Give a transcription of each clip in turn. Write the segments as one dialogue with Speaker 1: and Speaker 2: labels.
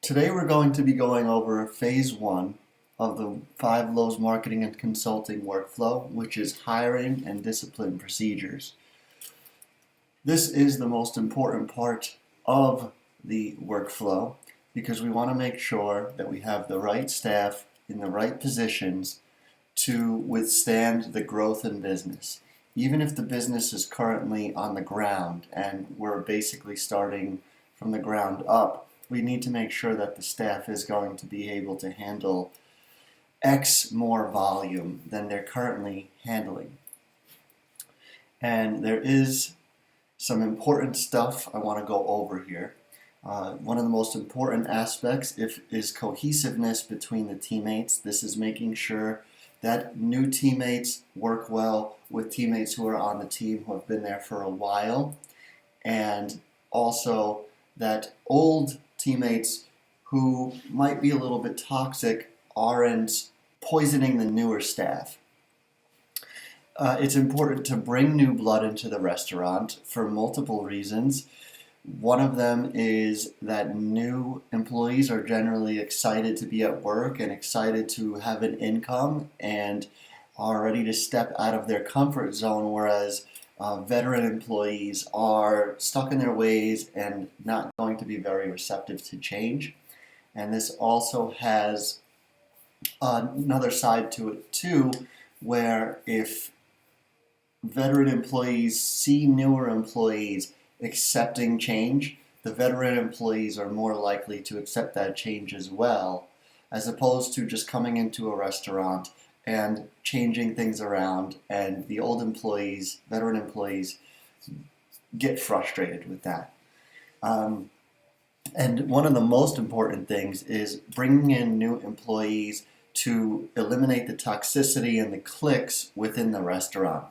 Speaker 1: Today we're going to be going over phase one of the 5 Loaves Marketing and Consulting workflow, which is hiring and discipline procedures. This is the most important part of the workflow because we want to make sure that we have the right staff in the right positions to withstand the growth in business. Even if the business is currently on the ground and we're basically starting from the ground up, we need to make sure that the staff is going to be able to handle X more volume than they're currently handling. And there is some important stuff I want to go over here. One of the most important aspects is cohesiveness between the teammates. This is making sure that new teammates work well with teammates who are on the team who have been there for a while, and also that old teammates who might be a little bit toxic aren't poisoning the newer staff. It's important to bring new blood into the restaurant for multiple reasons. One of them is that new employees are generally excited to be at work and excited to have an income and are ready to step out of their comfort zone, whereas veteran employees are stuck in their ways and not going to be very receptive to change. And this also has another side to it too, where if veteran employees see newer employees accepting change, the veteran employees are more likely to accept that change as well, as opposed to just coming into a restaurant and changing things around, and the old employees, veteran employees, get frustrated with that. And one of the most important things is bringing in new employees to eliminate the toxicity and the cliques within the restaurant.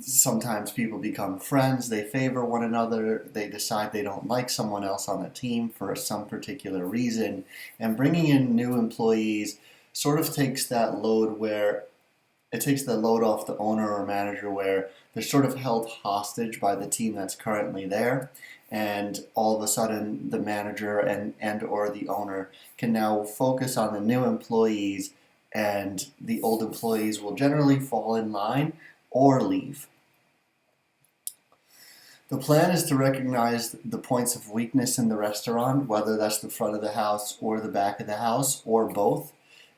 Speaker 1: Sometimes people become friends, they favor one another, they decide they don't like someone else on the team for some particular reason, and bringing in new employees sort of takes that load where it takes the load off the owner or manager, where they're sort of held hostage by the team that's currently there, and all of a sudden the manager and or the owner can now focus on the new employees, and the old employees will generally fall in line or leave. The plan is to recognize the points of weakness in the restaurant, whether that's the front of the house or the back of the house or both.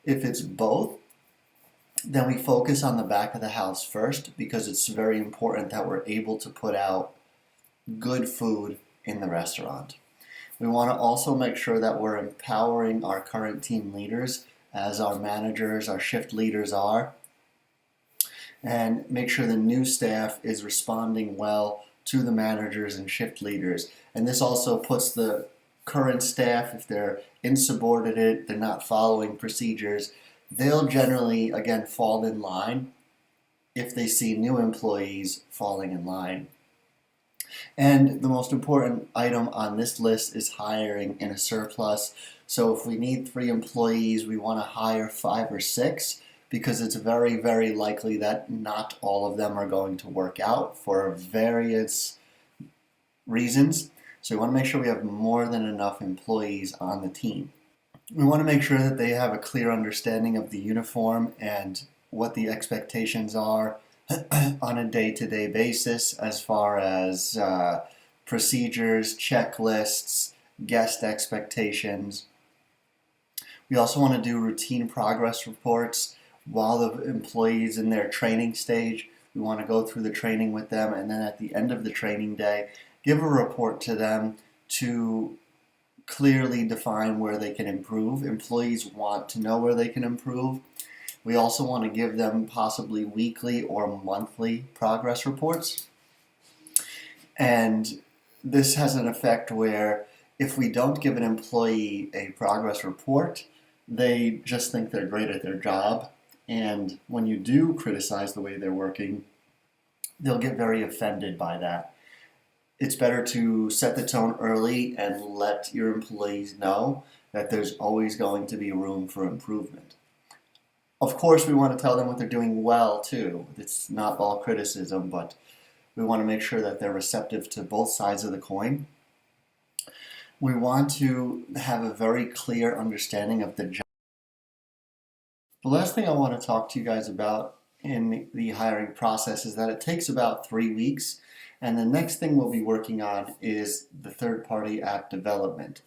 Speaker 1: If it's both, then we focus on the back of the house first, because it's very important that we're able to put out good food in the restaurant. We want to also make sure that we're empowering our current team leaders, as our managers, our shift leaders are, and make sure the new staff is responding well to the managers and shift leaders. And this also puts the current staff, if they're insubordinate, they're not following procedures, they'll generally, again, fall in line if they see new employees falling in line. And the most important item on this list is hiring in a surplus. So if we need 3 employees, we want to hire 5 or 6, because it's very, very likely that not all of them are going to work out for various reasons. So we want to make sure we have more than enough employees on the team. We want to make sure that they have a clear understanding of the uniform and what the expectations are on a day-to-day basis, as far as procedures, checklists, guest expectations. We also want to do routine progress reports while the employees in their training stage. We want to go through the training with them, and then at the end of the training day, give a report to them to clearly define where they can improve. Employees want to know where they can improve. We also want to give them possibly weekly or monthly progress reports. And this has an effect where if we don't give an employee a progress report, they just think they're great at their job. And when you do criticize the way they're working, they'll get very offended by that. It's better to set the tone early and let your employees know that there's always going to be room for improvement. Of course, we want to tell them what they're doing well too. It's not all criticism, but we want to make sure that they're receptive to both sides of the coin. We want to have a very clear understanding of the job. The last thing I want to talk to you guys about in the hiring process is that it takes about 3 weeks, and the next thing we'll be working on is the third-party app development.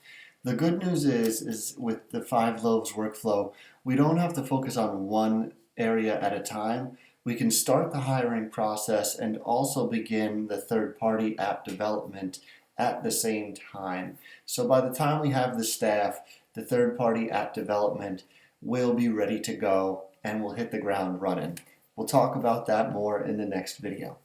Speaker 1: The good news is with the 5 Loaves workflow, we don't have to focus on one area at a time. We can start the hiring process and also begin the third-party app development at the same time. So by the time we have the staff, the third-party app development will be ready to go and we'll hit the ground running. We'll talk about that more in the next video.